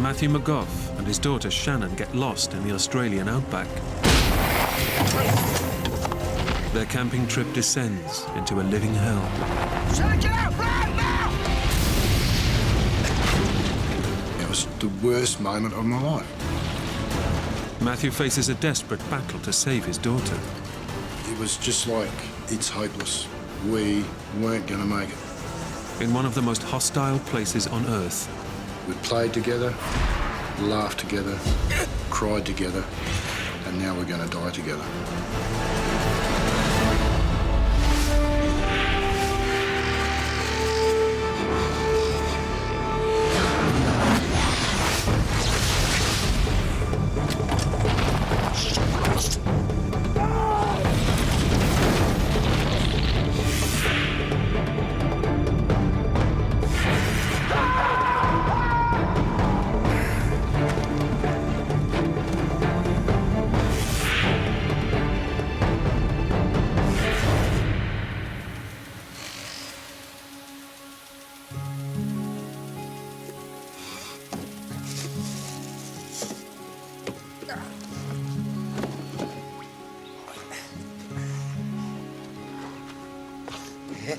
Matthew McGough and his daughter Shannon get lost in the Australian Outback. Their camping trip descends into a living hell. Shannon, get out! Run now! It was the worst moment of my life. Matthew faces a desperate battle to save his daughter. It was just like, it's hopeless. We weren't going to make it. In one of the most hostile places on Earth, We played together, laughed together, cried together, and now we're going to die together.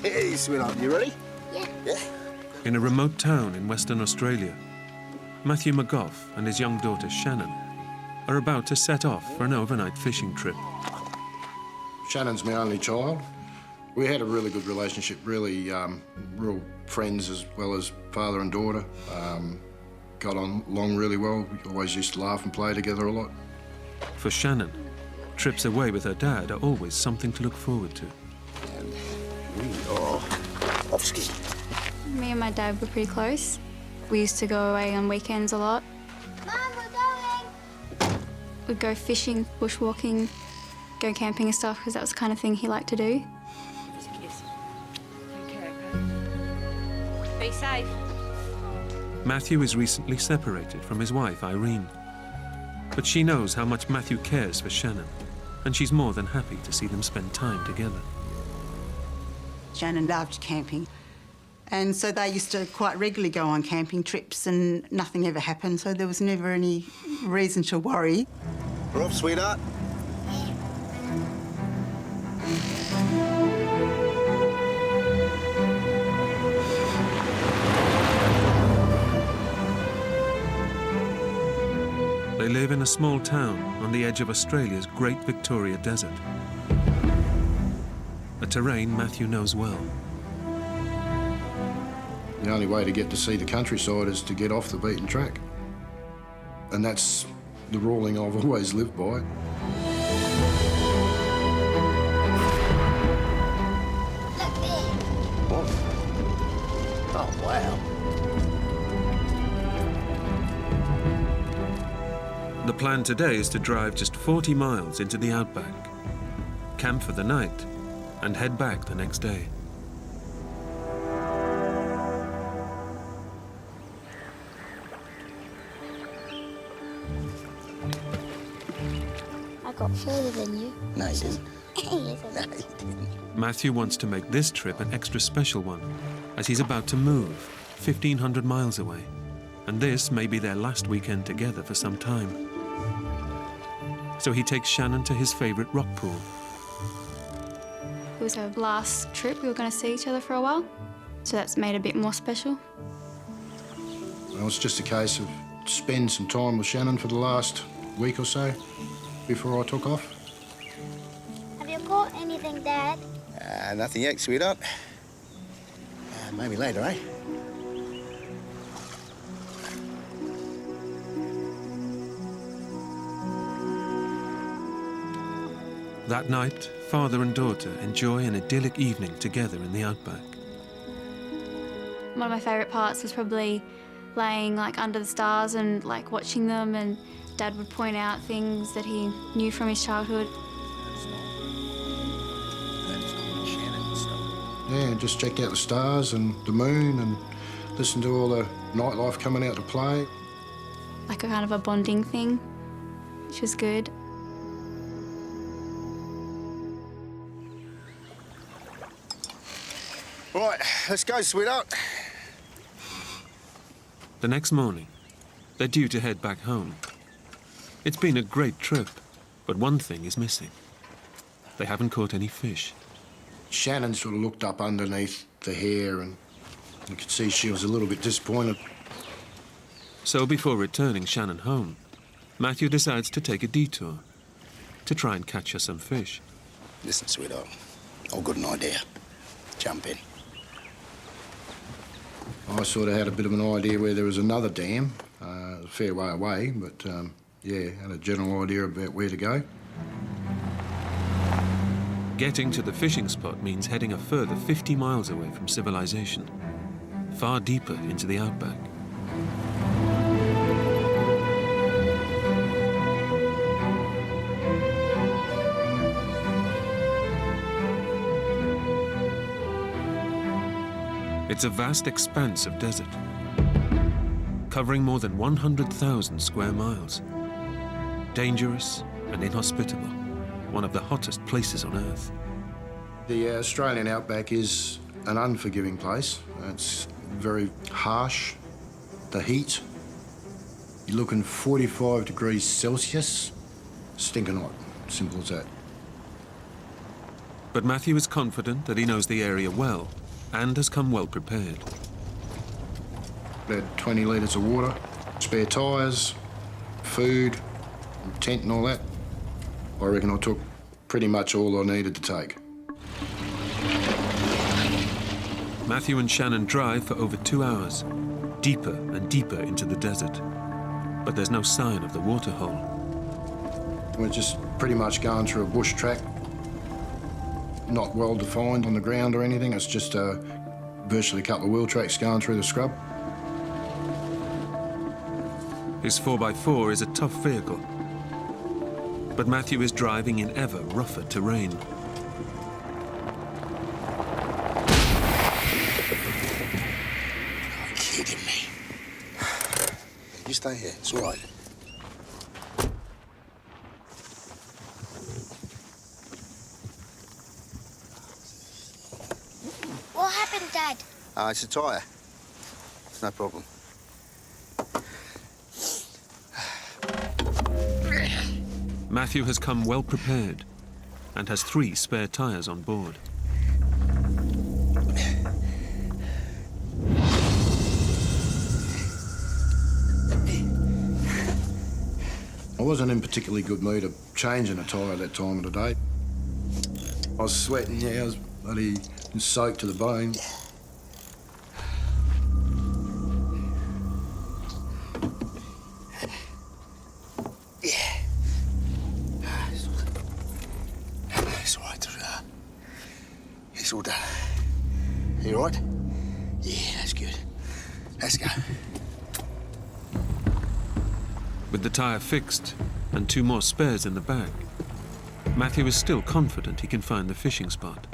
Hey, sweetheart, you ready? Yeah. in a remote town in Western Australia, Matthew McGough and his young daughter Shannon are about to set off for an overnight fishing trip. Shannon's my only child. We had a really good relationship, really real friends as well as father and daughter. Got on along really well. We always used to laugh and play together a lot. For Shannon, trips away with her dad are always something to look forward to. And we are off ski. Me and my dad were pretty close. We used to go away on weekends a lot. Mum, we're going! We'd go fishing, bushwalking, go camping and stuff, because that was the kind of thing he liked to do. Be safe. Matthew is recently separated from his wife, Irene. But she knows how much Matthew cares for Shannon, and she's more than happy to see them spend time together. Shannon loved camping, and so they used to quite regularly go on camping trips and nothing ever happened, so there was never any reason to worry. We're off, sweetheart. They live in a small town on the edge of Australia's Great Victoria Desert, a terrain Matthew knows well. The only way to get to see the countryside is to get off the beaten track. And that's the ruling I've always lived by. Look there. What? Oh, wow. The plan today is to drive just 40 miles into the outback, camp for the night, and head back the next day. I got further than you. No, you didn't. Yes, No, I did. you didn't. Matthew wants to make this trip an extra special one, as he's about to move 1,500 miles away. And this may be their last weekend together for some time. So he takes Shannon to his favourite rock pool. It was our last trip. We were going to see each other for a while, so that's made it a bit more special. Well, it's just a case of spend some time with Shannon for the last week or so before I took off. Have you caught anything, Dad? Nothing yet, sweetheart. Maybe later, eh? That night, father and daughter enjoy an idyllic evening together in the outback. One of my favourite parts was probably laying under the stars and watching them, and Dad would point out things that he knew from his childhood. That's not Shannon stuff. Yeah, and just check out the stars and the moon and listen to all the nightlife coming out to play. Like a kind of a bonding thing, which was good. Right, let's go, sweetheart. The next morning, They're due to head back home. It's been a great trip, but one thing is missing. They haven't caught any fish. Shannon sort of looked up underneath the hair and you could see she was a little bit disappointed. So before returning Shannon home, Matthew decides to take a detour to try and catch her some fish. Listen, sweetheart, I've got an idea. Jump in. I sort of had a bit of an idea where there was another dam, a fair way away, but yeah, had a general idea about where to go. Getting to the fishing spot means heading a further 50 miles away from civilization, far deeper into the outback. It's a vast expanse of desert, covering more than 100,000 square miles. Dangerous and inhospitable, one of the hottest places on Earth. The Australian Outback is an unforgiving place. It's very harsh. The heat, you're looking 45 degrees Celsius, stinking hot, simple as that. But Matthew is confident that he knows the area well and has come well prepared. About 20 litres of water, spare tyres, food, tent and all that. I reckon I took pretty much all I needed to take. Matthew and Shannon drive for over 2 hours, deeper and deeper into the desert. But there's no sign of the waterhole. We're just pretty much going through a bush track, not well defined on the ground or anything. It's just virtually a couple of wheel tracks going through the scrub. His 4x4 is a tough vehicle, but Matthew is driving in ever rougher terrain. You're kidding me. You stay here, it's all right. What happened, Dad? It's a tyre. It's no problem. Matthew has come well prepared and has 3 spare tyres on board. I wasn't in particularly good mood of changing a tyre at that time of the day. I was sweating, yeah, I was bloody soaked to the bone. It's all right, it's all done. You all right? Yeah, that's good. Let's go. With the tyre fixed and 2 more spares in the bag, Matthew is still confident he can find the fishing spot.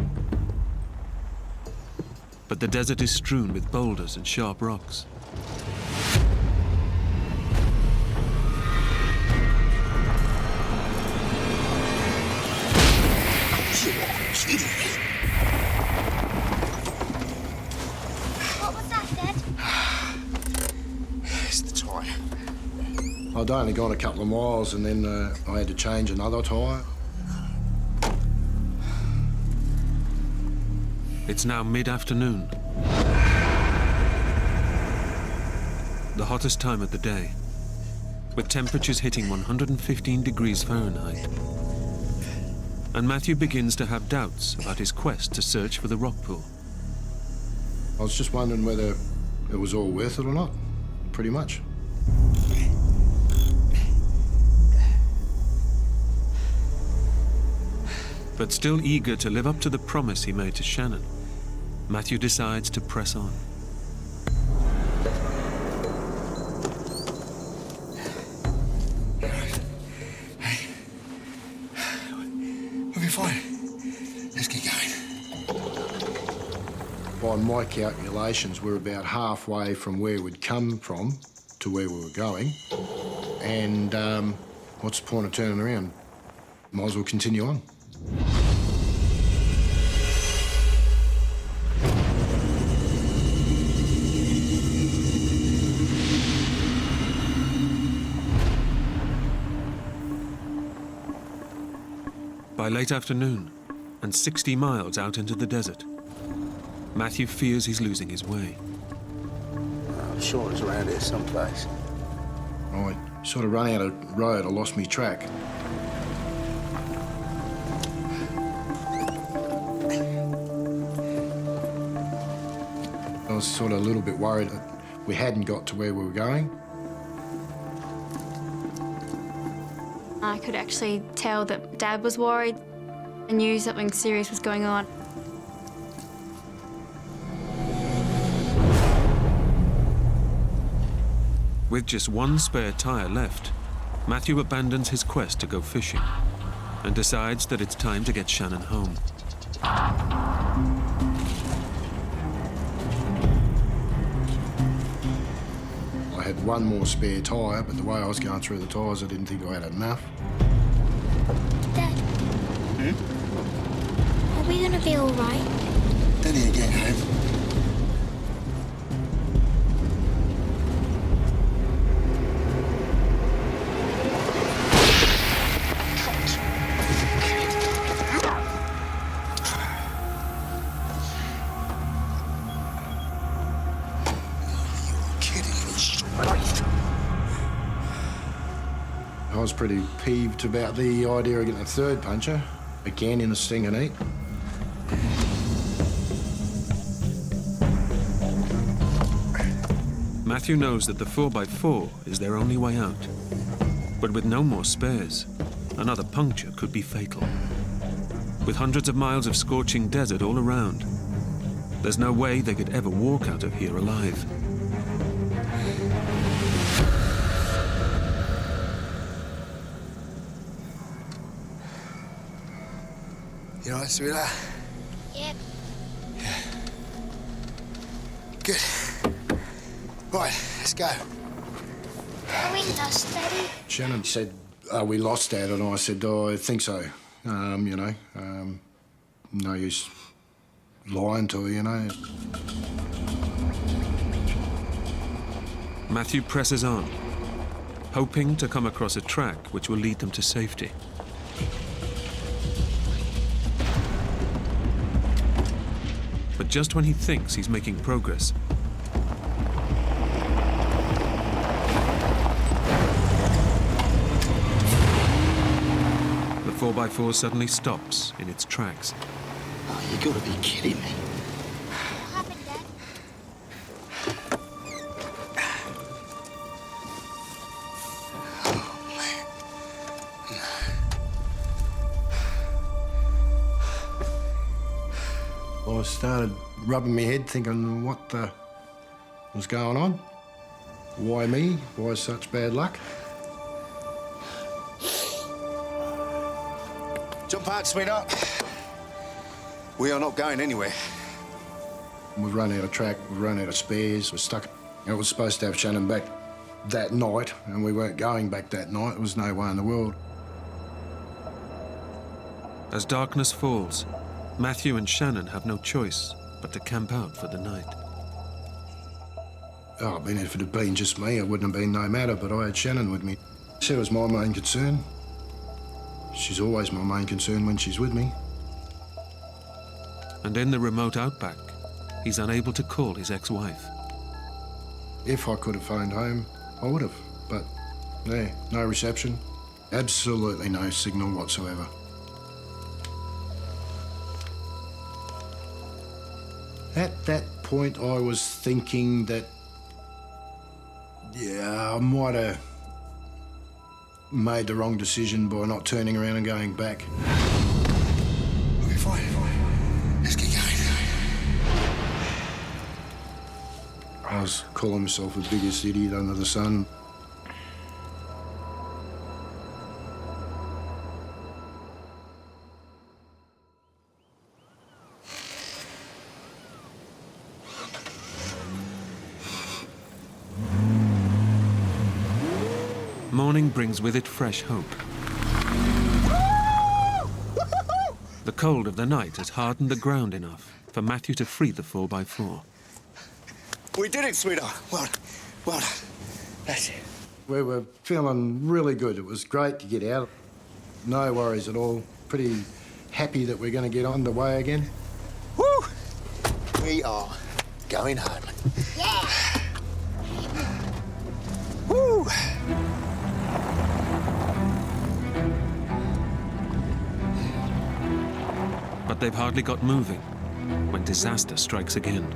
But the desert is strewn with boulders and sharp rocks. What was that, Dad? It's the tyre. I'd only gone a couple of miles and then I had to change another tyre. It's now mid-afternoon. The hottest time of the day, with temperatures hitting 115 degrees Fahrenheit. And Matthew begins to have doubts about his quest to search for the rock pool. I was just wondering whether it was all worth it or not, pretty much. But still eager to live up to the promise he made to Shannon, Matthew decides to press on. We'll be fine. Let's get going. By my calculations, we're about halfway from where we'd come from to where we were going. And what's the point of turning around? Might as well continue on. By late afternoon, and 60 miles out into the desert, Matthew fears he's losing his way. I'm sure it's around here someplace. I sort of run out of road. I lost me track. I was sort of a little bit worried that we hadn't got to where we were going. I could actually tell that Dad was worried. I knew something serious was going on. With just one spare tyre left, Matthew abandons his quest to go fishing and decides that it's time to get Shannon home. I had one more spare tyre, but the way I was going through the tyres, I didn't think I had enough. Dad. Are we gonna be all right? Daddy again, home. I was pretty peeved about the idea of getting a third puncher, again in a stinging heat. Matthew knows that the 4x4 is their only way out. But with no more spares, another puncture could be fatal. With hundreds of miles of scorching desert all around, there's no way they could ever walk out of here alive. You all right, sweetheart? Yep. Good. Right, let's go. Are we lost, Daddy? Shannon said, we lost Dad, and I said, I think so. No use lying to her, you know. Matthew presses on, hoping to come across a track which will lead them to safety. But just when he thinks he's making progress, the 4x4 suddenly stops in its tracks. Oh, you gotta be kidding me. What happened, Dad? I started rubbing my head, thinking, what the was going on? Why me? Why such bad luck? Jump out, sweetheart. We are not going anywhere. We've run out of track, we've run out of spares, we're stuck. I was supposed to have Shannon back that night, and we weren't going back that night. There was no way in the world. As darkness falls, Matthew and Shannon have no choice but to camp out for the night. Oh, I mean, if it had been just me, it wouldn't have been no matter, but I had Shannon with me. She was my main concern. She's always my main concern when she's with me. And in the remote outback, he's unable to call his ex-wife. If I could have phoned home, I would have, but yeah, no reception. Absolutely no signal whatsoever. At that point, I was thinking that, yeah, I might have made the wrong decision by not turning around and going back. Okay, fine. Let's get going. I was calling myself the biggest idiot under the sun. Morning brings with it fresh hope. The cold of the night has hardened the ground enough for Matthew to free the 4x4. We did it, sweetheart. Well done. Well done. That's it. We were feeling really good. It was great to get out. No worries at all. pretty happy that we're going to get underway again. Woo! We are going home. Yeah. Woo! But they've hardly got moving when disaster strikes again.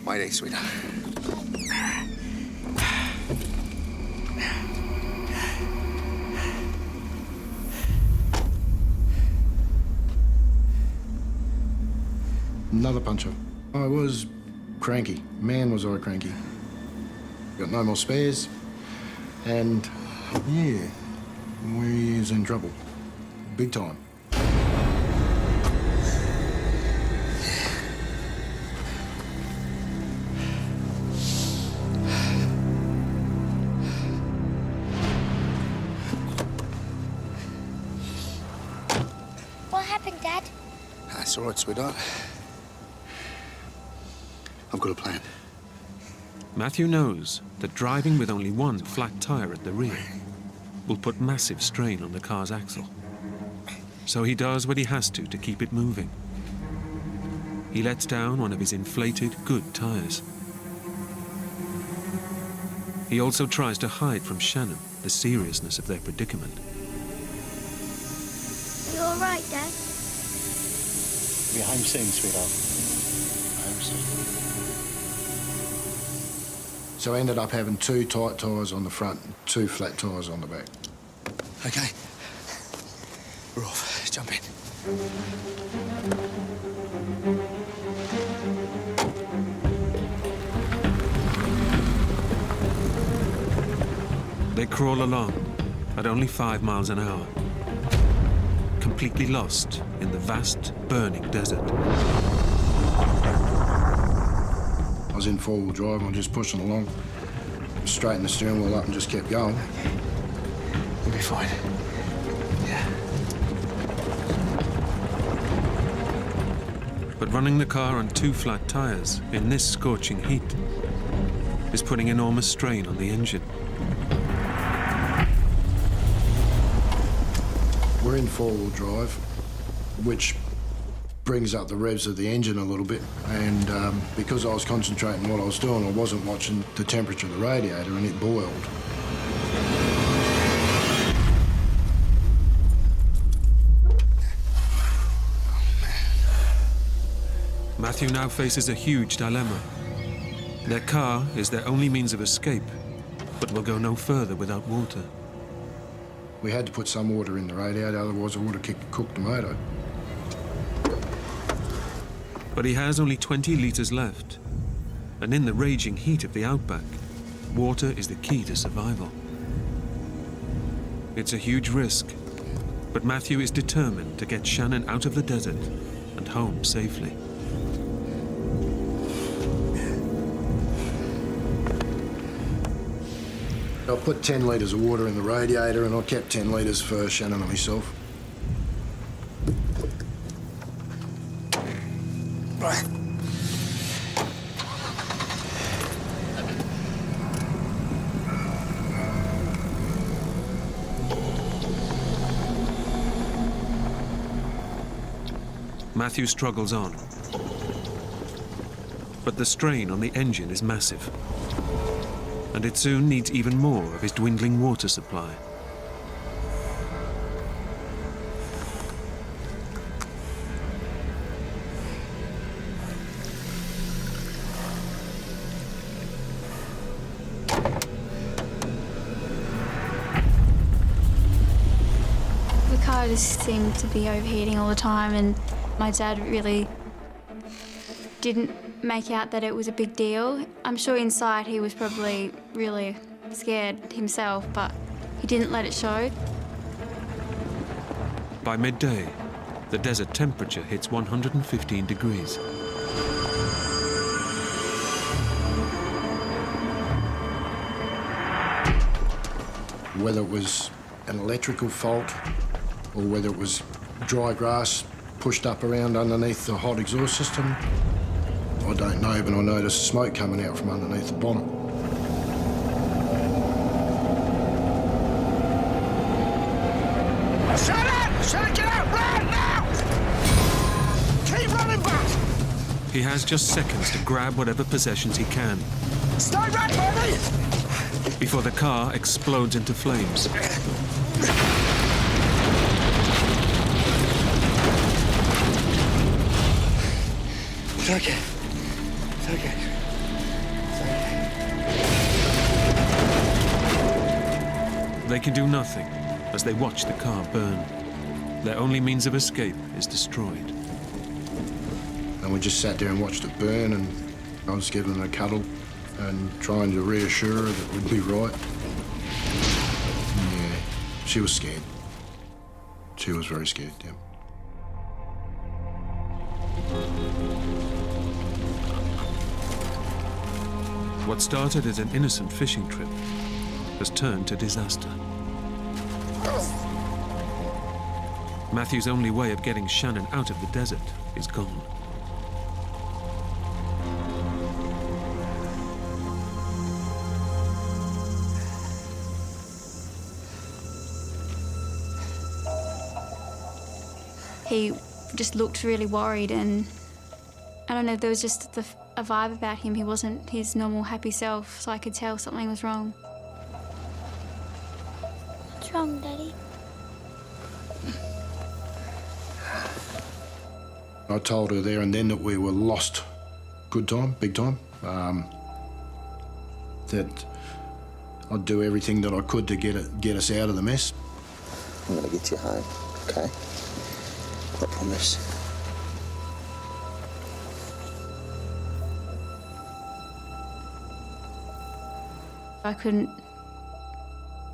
Mayday, sweetheart. Another puncher. I was cranky. Man, was I cranky. Got no more spares. And, yeah, we is in trouble. Big time. What happened, Dad? That's all right, sweetheart. I've got a plan. Matthew knows that driving with only one flat tire at the rear will put massive strain on the car's axle. So he does what he has to keep it moving. He lets down one of his inflated, good tires. He also tries to hide from Shannon the seriousness of their predicament. You all right, Dad? We're home soon, sweetheart. Home soon. So I ended up having 2 tight tyres on the front and 2 flat tyres on the back. Okay. We're off. Let's jump in. They crawl along at only 5 miles an hour, completely lost in the vast, burning desert. I was in 4-wheel drive and I was just pushing along. Straightened the steering wheel up and just kept going. We'll be fine. Yeah. But running the car on 2 flat tires in this scorching heat is putting enormous strain on the engine. We're in 4-wheel drive, which brings up the revs of the engine a little bit. And because I was concentrating on what I was doing, I wasn't watching the temperature of the radiator, and it boiled. Matthew now faces a huge dilemma. Their car is their only means of escape, but will go no further without water. We had to put some water in the radiator, otherwise I would have cooked the motor. But he has only 20 litres left, and in the raging heat of the outback, water is the key to survival. It's a huge risk, but Matthew is determined to get Shannon out of the desert and home safely. I put 10 litres of water in the radiator, and I kept 10 litres for Shannon and myself. Right. Matthew struggles on, but the strain on the engine is massive, and it soon needs even more of his dwindling water supply. The car just seemed to be overheating all the time, and my dad really didn't make out that it was a big deal. I'm sure inside he was probably really scared himself, but he didn't let it show. By midday, the desert temperature hits 115 degrees. Whether it was an electrical fault or whether it was dry grass pushed up around underneath the hot exhaust system. I don't know, but I noticed smoke coming out from underneath the bonnet. Shannon! Shannon, get out! Run now! Keep running back! He has just seconds to grab whatever possessions he can Stay back, baby! before the car explodes into flames. It's okay. It's okay. It's okay. They can do nothing as they watch the car burn. Their only means of escape is destroyed. And we just sat there and watched it burn, and I was giving her a cuddle and trying to reassure her that we'd be right. Yeah, she was scared. She was very scared, yeah. What started as an innocent fishing trip has turned to disaster. Matthew's only way of getting Shannon out of the desert is gone. He just looked really worried, and I don't know, there was just a vibe about him. He wasn't his normal happy self, so I could tell something was wrong. What's wrong, Daddy? I told her there and then that we were lost. Good time, big time. That I'd do everything that I could to get us out of the mess. I'm gonna get you home, okay? I promise. I couldn't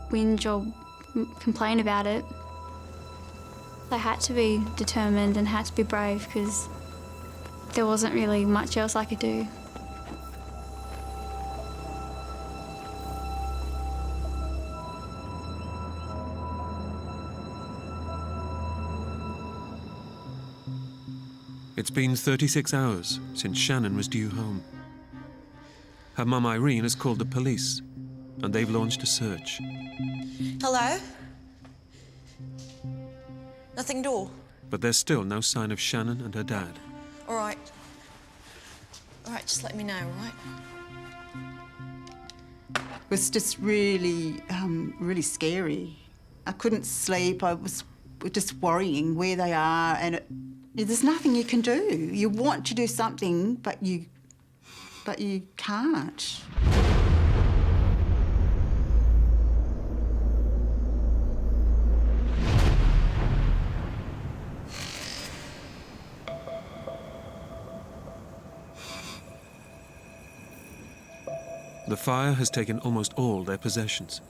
whinge or complain about it. I had to be determined and had to be brave because there wasn't really much else I could do. It's been 36 hours since Shannon was due home. Her mum Irene has called the police, and they've launched a search. Hello? Nothing door. But there's still no sign of Shannon and her dad. All right. All right, just let me know, all right? It was just really, really scary. I couldn't sleep. I was just worrying where they are, and there's nothing you can do. You want to do something, but you can't. The fire has taken almost all their possessions.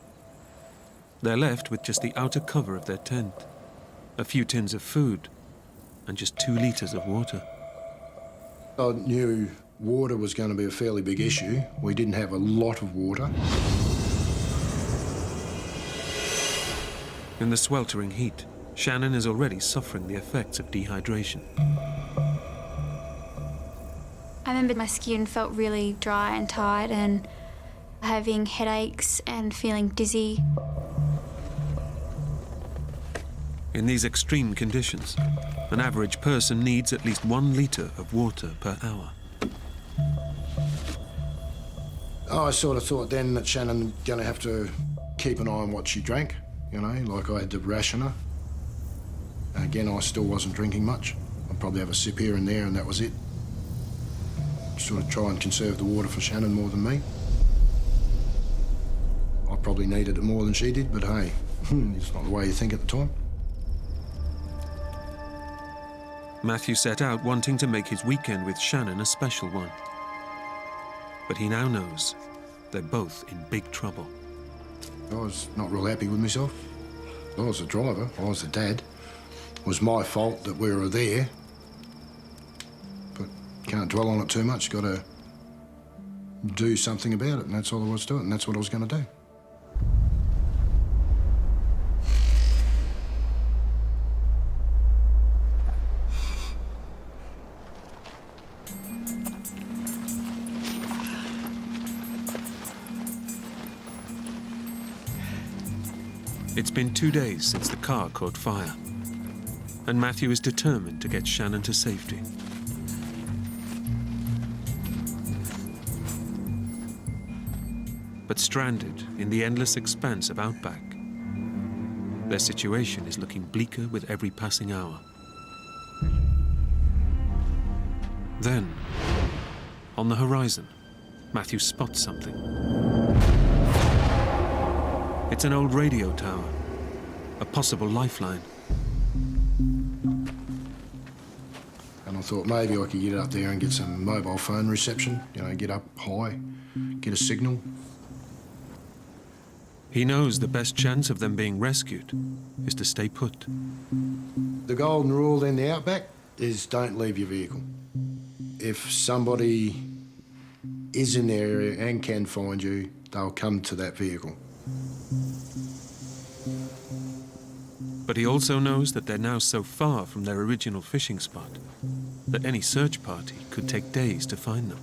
They're left with just the outer cover of their tent, a few tins of food, and just 2 litres of water. I knew water was going to be a fairly big issue. We didn't have a lot of water. In the sweltering heat, Shannon is already suffering the effects of dehydration. I remember my skin felt really dry and tired and having headaches and feeling dizzy. In these extreme conditions, an average person needs at least 1 litre of water per hour. Oh, I sort of thought then that Shannon going to have to keep an eye on what she drank, you know, like I had to ration her. And again, I still wasn't drinking much. I'd probably have a sip here and there, and that was it. Sort of try and conserve the water for Shannon more than me. I probably needed it more than she did, but hey, it's not the way you think at the time. Matthew set out wanting to make his weekend with Shannon a special one. But he now knows they're both in big trouble. I was not real happy with myself. I was the driver, I was the dad. It was my fault that we were there. But can't dwell on it too much, got to do something about it, and that's all there was to it, and that's what I was going to do. It's been 2 days since the car caught fire, and Matthew is determined to get Shannon to safety. But stranded in the endless expanse of Outback, their situation is looking bleaker with every passing hour. Then, on the horizon, Matthew spots something. It's an old radio tower, a possible lifeline. And I thought maybe I could get up there and get some mobile phone reception, you know, get up high, get a signal. He knows the best chance of them being rescued is to stay put. The golden rule in the Outback is don't leave your vehicle. If somebody is in the area and can find you, they'll come to that vehicle. But he also knows that they're now so far from their original fishing spot that any search party could take days to find them.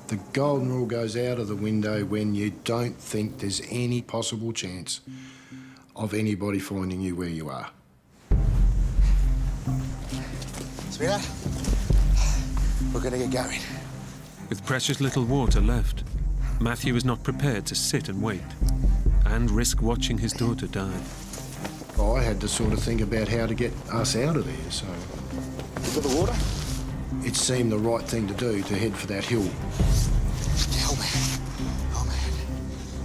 The golden rule goes out of the window when you don't think there's any possible chance of anybody finding you where you are. Sweetheart, we're gonna get going. With precious little water left, Matthew is not prepared to sit and wait and risk watching his daughter die. I had to sort of think about how to get us out of there, so Look at the water. it seemed the right thing to do to head for that hill. Oh, man. Oh, man.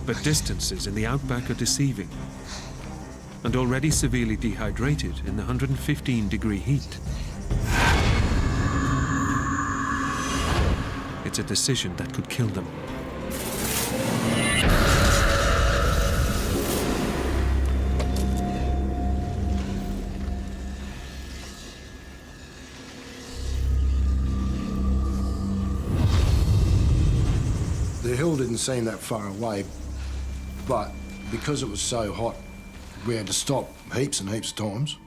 But distances in the Outback are deceiving. And already severely dehydrated in the 115-degree heat, it's a decision that could kill them. The hill didn't seem that far away, but because it was so hot, we had to stop heaps and heaps of times.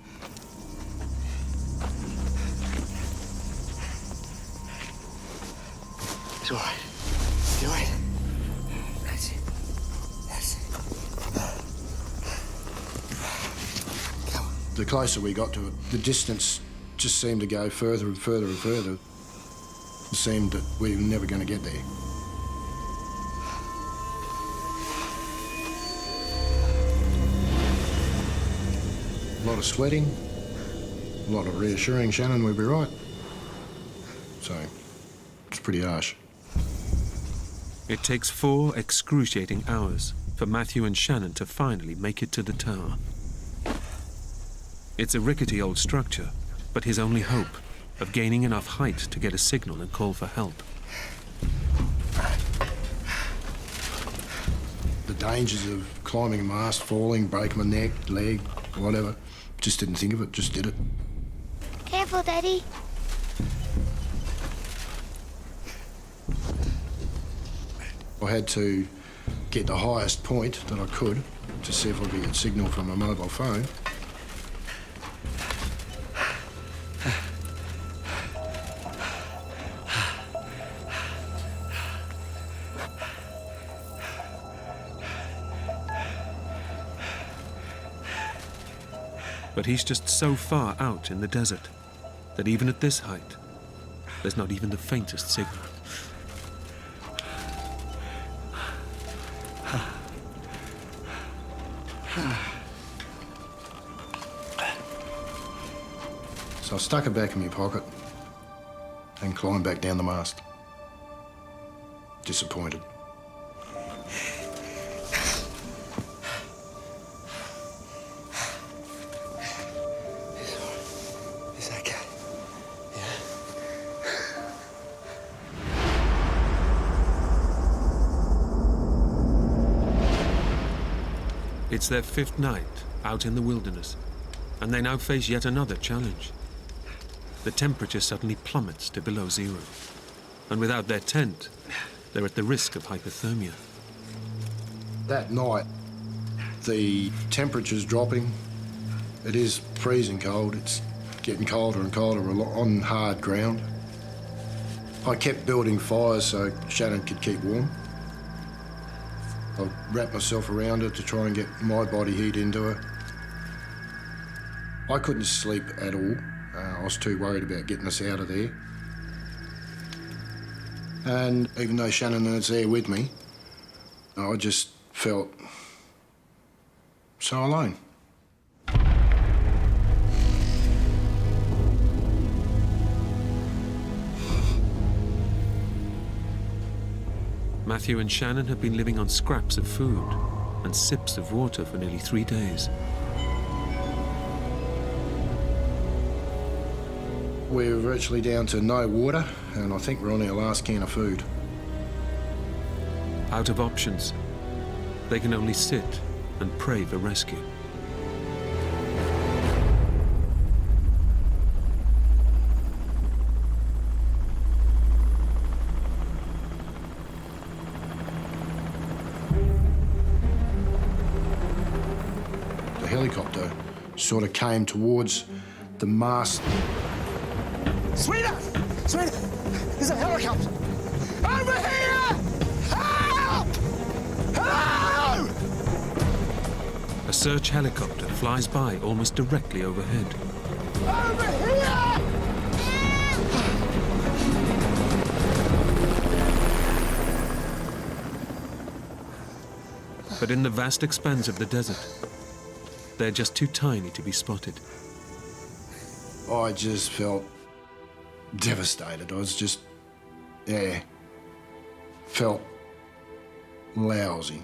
It's all right. It's all right. That's it. That's it. Come on. The closer we got to it, the distance just seemed to go further and further and further. It seemed that we were never going to get there. A lot of sweating, a lot of reassuring Shannon we'd be right. So, it's pretty harsh. It takes 4 excruciating hours for Matthew and Shannon to finally make it to the tower. It's a rickety old structure, but his only hope of gaining enough height to get a signal and call for help. The dangers of climbing a mast, falling, breaking my neck, leg, whatever. Just didn't think of it, just did it. Careful, Daddy. I had to get the highest point that I could to see if I could get signal from a mobile phone. But he's just so far out in the desert that even at this height, there's not even the faintest signal. So I stuck it back in my pocket and climbed back down the mast. Disappointed. It's okay. Yeah. It's their 5th night out in the wilderness, and they now face yet another challenge. The temperature suddenly plummets to below 0, and without their tent, they're at the risk of hypothermia. That night, the temperature's dropping. It is freezing cold. It's getting colder and colder on hard ground. I kept building fires so Shannon could keep warm. I wrapped myself around her to try and get my body heat into her. I couldn't sleep at all. I was too worried about getting us out of there. And even though Shannon was there with me, I just felt so alone. Matthew and Shannon have been living on scraps of food and sips of water for nearly 3 days. We're virtually down to no water, and I think we're on our last can of food. Out of options, they can only sit and pray for rescue. The helicopter sort of came towards the mast. Sweetheart! Sweetheart! There's a helicopter! Over here! Help! Hello! A search helicopter flies by almost directly overhead. Over here! But in the vast expanse of the desert, they're just too tiny to be spotted. I just felt devastated. I was just, felt lousy.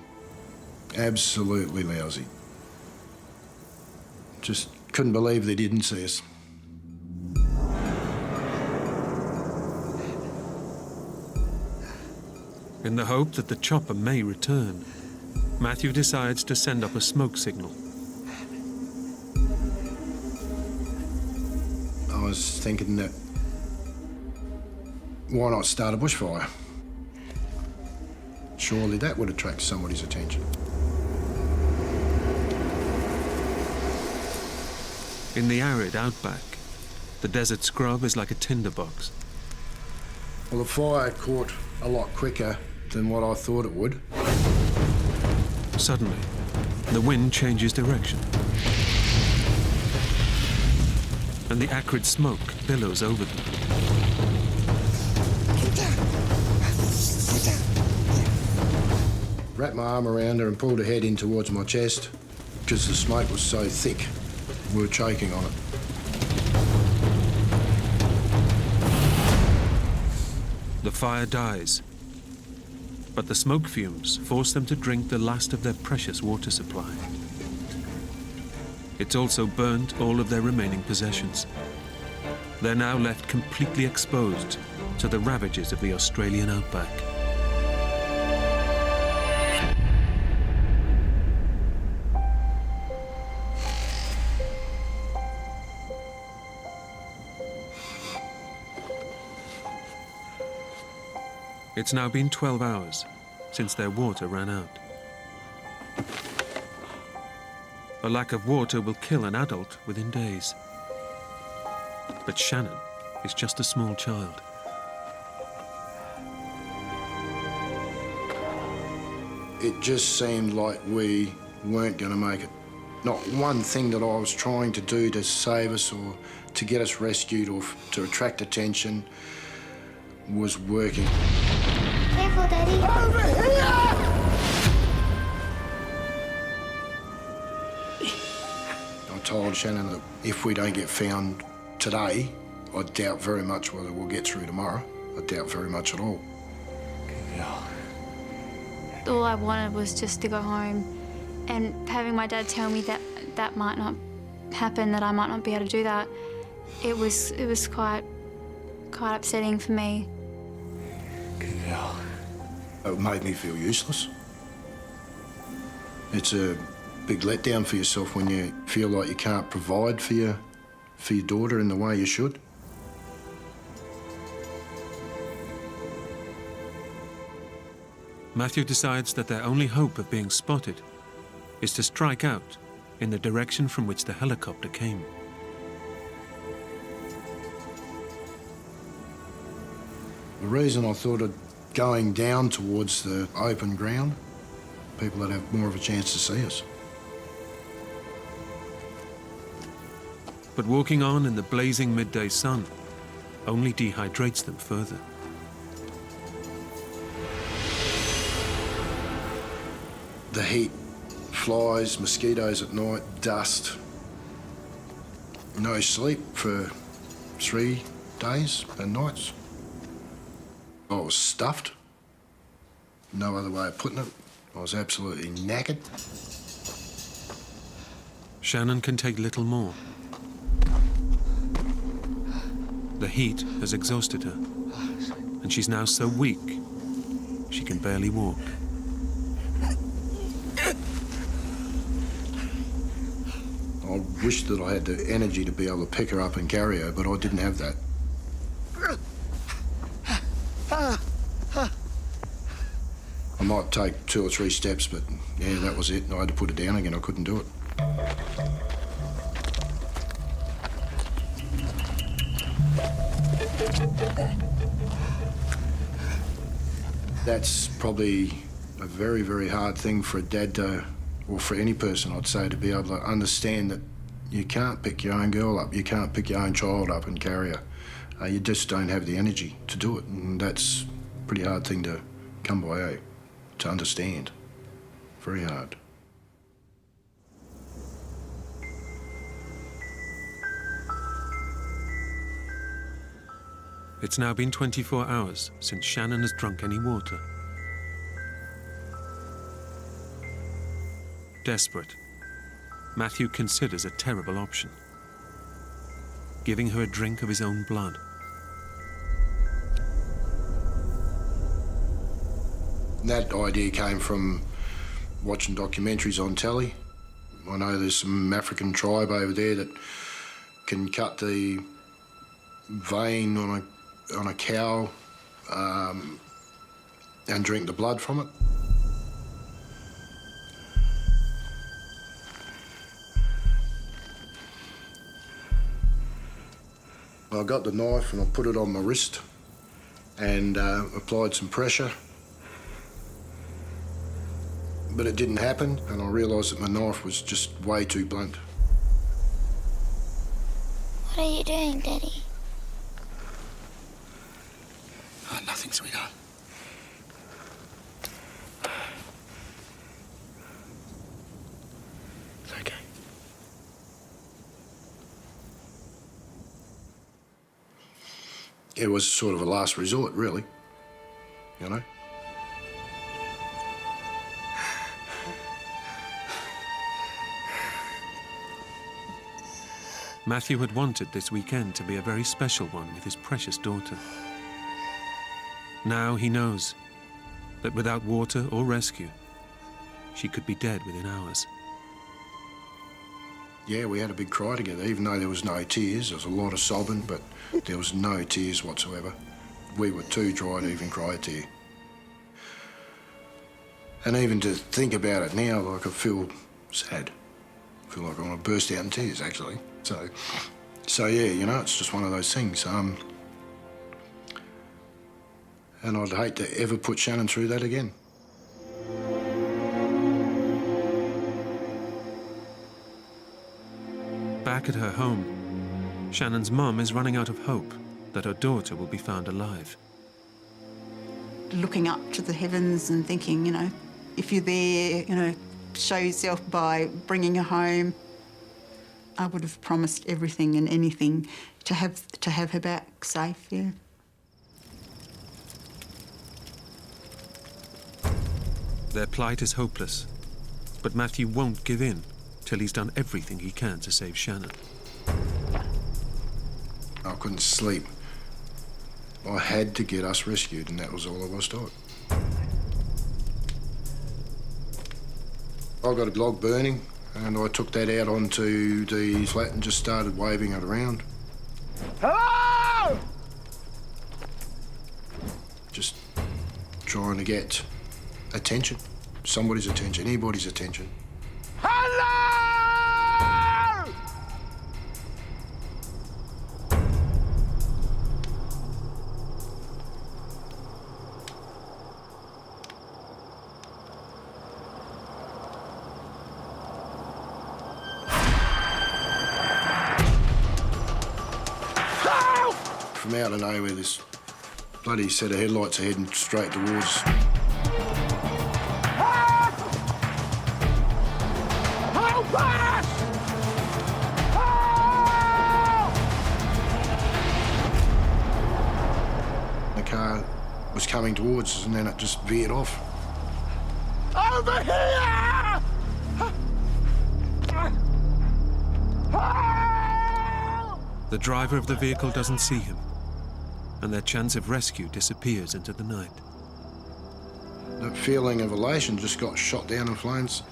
Absolutely lousy. Just couldn't believe they didn't see us. In the hope that the chopper may return, Matthew decides to send up a smoke signal. I was thinking that, why not start a bushfire? Surely that would attract somebody's attention. In the arid outback, the desert scrub is like a tinderbox. Well, the fire caught a lot quicker than what I thought it would. Suddenly, the wind changes direction, and the acrid smoke billows over them. Wrapped my arm around her and pulled her head in towards my chest because the smoke was so thick, we were choking on it. The fire dies, but the smoke fumes force them to drink the last of their precious water supply. It's also burnt all of their remaining possessions. They're now left completely exposed to the ravages of the Australian outback. It's now been 12 hours since their water ran out. A lack of water will kill an adult within days. But Shannon is just a small child. It just seemed like we weren't going to make it. Not one thing that I was trying to do to save us or to get us rescued or to attract attention was working. Careful, Daddy. Over here! I told Shannon that if we don't get found today, I doubt very much whether we'll get through tomorrow. I doubt very much at all. All I wanted was just to go home, and having my dad tell me that that might not happen, that I might not be able to do that, it was quite upsetting for me. It made me feel useless. It's a big letdown for yourself when you feel like you can't provide for your daughter in the way you should. Matthew decides that their only hope of being spotted is to strike out in the direction from which the helicopter came. The reason I thought of going down towards the open ground, people that have more of a chance to see us. But walking on in the blazing midday sun only dehydrates them further. The heat, flies, mosquitoes at night, dust. No sleep for 3 days and nights. I was stuffed. No other way of putting it. I was absolutely knackered. Shannon can take little more. The heat has exhausted her, and she's now so weak she can barely walk. I wished that I had the energy to be able to pick her up and carry her, but I didn't have that. I might take 2 or 3 steps, but yeah, that was it. I had to put it down again. I couldn't do it. That's probably a very, very hard thing for a dad to, or for any person, I'd say, to be able to understand that you can't pick your own girl up, you can't pick your own child up and carry her. You just don't have the energy to do it, and that's a pretty hard thing to come by, to understand. Very hard. It's now been 24 hours since Shannon has drunk any water. Desperate, Matthew considers a terrible option: giving her a drink of his own blood. That idea came from watching documentaries on telly. I know there's some African tribe over there that can cut the vein on a cow and drink the blood from it. I got the knife and I put it on my wrist and applied some pressure. But it didn't happen, and I realised that my knife was just way too blunt. What are you doing, Daddy? Oh, nothing, sweetheart. It's okay. It was sort of a last resort, really, you know? Matthew had wanted this weekend to be a very special one with his precious daughter. Now he knows that without water or rescue, she could be dead within hours. Yeah, we had a big cry together, even though there was no tears. There was a lot of sobbing, but there was no tears whatsoever. We were too dry to even cry a tear. And even to think about it now, like, I feel sad. I feel like I want to burst out in tears, actually. So yeah, you know, it's just one of those things. And I'd hate to ever put Shannon through that again. Back at her home, Shannon's mum is running out of hope that her daughter will be found alive. Looking up to the heavens and thinking, you know, if you're there, you know, show yourself by bringing her home. I would have promised everything and anything to have her back safe, yeah. Their plight is hopeless, but Matthew won't give in till he's done everything he can to save Shannon. I couldn't sleep. I had to get us rescued, and that was all I was taught. I got a log burning, and I took that out onto the flat and just started waving it around. Hello! Just trying to get attention. Somebody's attention, anybody's attention. Hello! from out of nowhere, this bloody set of headlights are heading straight towards us. The car was coming towards us and then it just veered off. Over here! The driver of the vehicle doesn't see him, and their chance of rescue disappears into the night. The feeling of elation just got shot down in flames.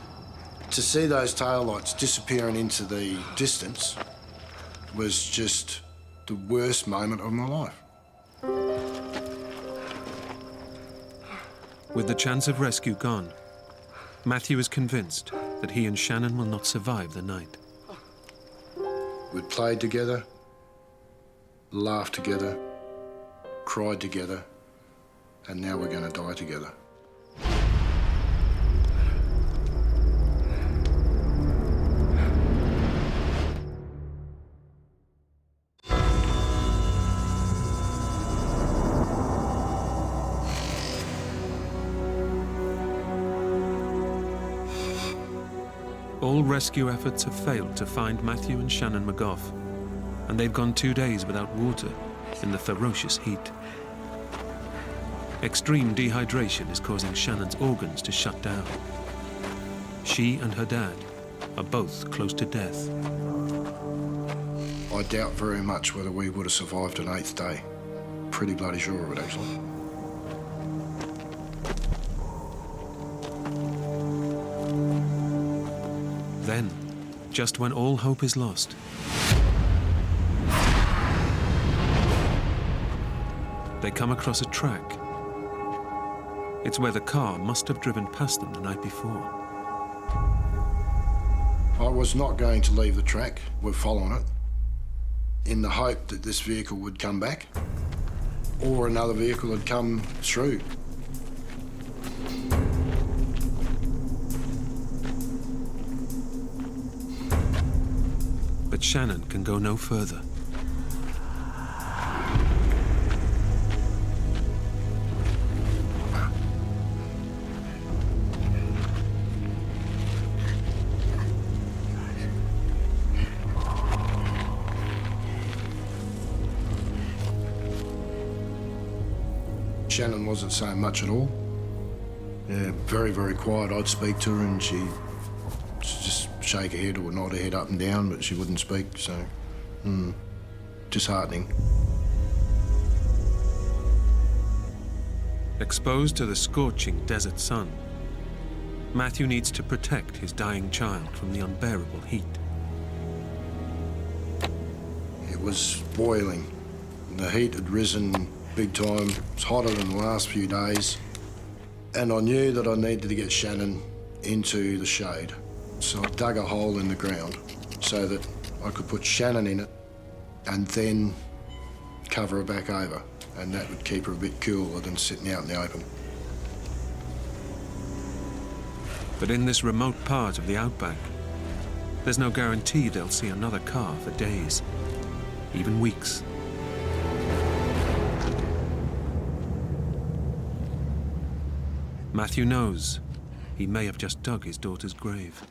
To see those taillights disappearing into the distance was just the worst moment of my life. With the chance of rescue gone, Matthew is convinced that he and Shannon will not survive the night. We'd played together, laughed together, cried together, and now we're going to die together. All rescue efforts have failed to find Matthew and Shannon McGough, and they've gone 2 days without water in the ferocious heat. Extreme dehydration is causing Shannon's organs to shut down. She and her dad are both close to death. I doubt very much whether we would have survived an 8th day. Pretty bloody sure of it, actually. Then, just when all hope is lost, they come across a track. It's where the car must have driven past them the night before. I was not going to leave the track. We're following it in the hope that this vehicle would come back or another vehicle had come through. But Shannon can go no further. Shannon wasn't saying much at all. Yeah, very, very quiet. I'd speak to her and she'd just shake her head or nod her head up and down, but she wouldn't speak, so disheartening. Exposed to the scorching desert sun, Matthew needs to protect his dying child from the unbearable heat. It was boiling. The heat had risen big time. It was hotter than the last few days. And I knew that I needed to get Shannon into the shade. So I dug a hole in the ground so that I could put Shannon in it and then cover her back over. And that would keep her a bit cooler than sitting out in the open. But in this remote part of the outback, there's no guarantee they'll see another car for days, even weeks. Matthew knows he may have just dug his daughter's grave.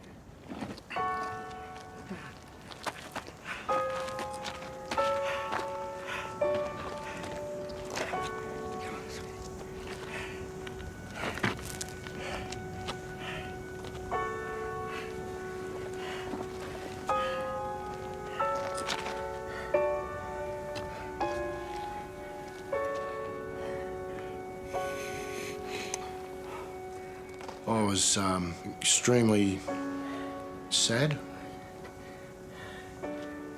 I was extremely sad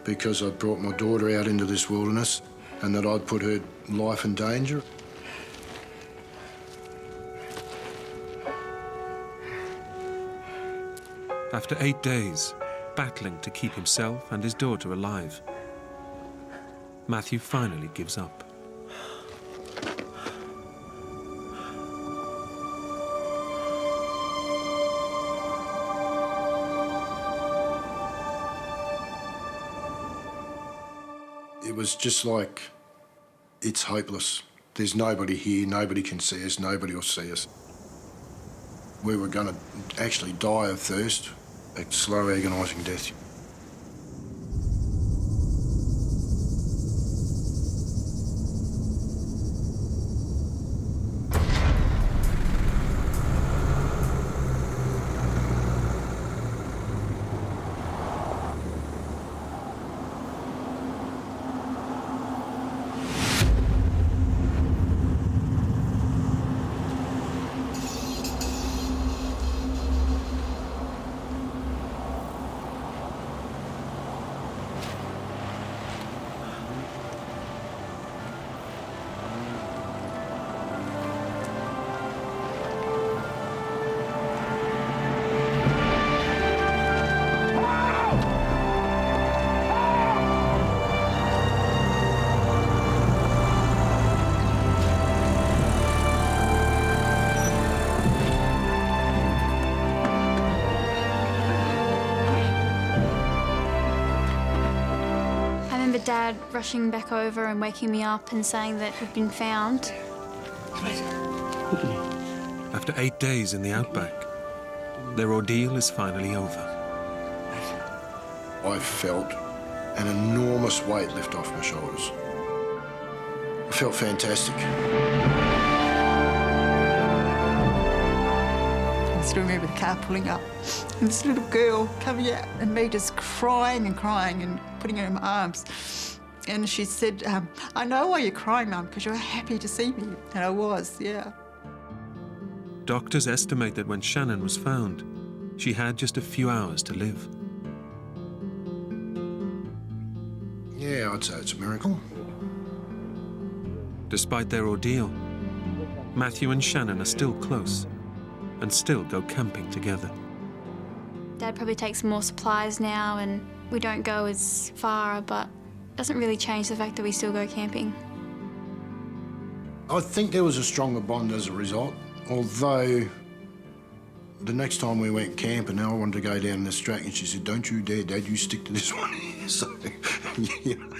because I'd brought my daughter out into this wilderness and that I'd put her life in danger. After 8 days, battling to keep himself and his daughter alive, Matthew finally gives up. It was just like it's hopeless. There's nobody here, nobody can see us, nobody will see us. We were going to actually die of thirst, a slow, agonising death. Dad rushing back over and waking me up and saying that he'd been found. After 8 days in the outback, their ordeal is finally over. I felt an enormous weight lift off my shoulders. I felt fantastic. I still remember the car pulling up and this little girl coming out and me just crying and crying and putting her in my arms. And she said, I know why you're crying, Mum, because you're happy to see me. And I was, yeah. Doctors estimate that when Shannon was found, she had just a few hours to live. Yeah, I'd say it's a miracle. Despite their ordeal, Matthew and Shannon are still close and still go camping together. Dad probably takes more supplies now and we don't go as far, but it doesn't really change the fact that we still go camping. I think there was a stronger bond as a result, although the next time we went camping, I wanted to go down this track and she said, "Don't you dare, Dad, you stick to this one." So, you know.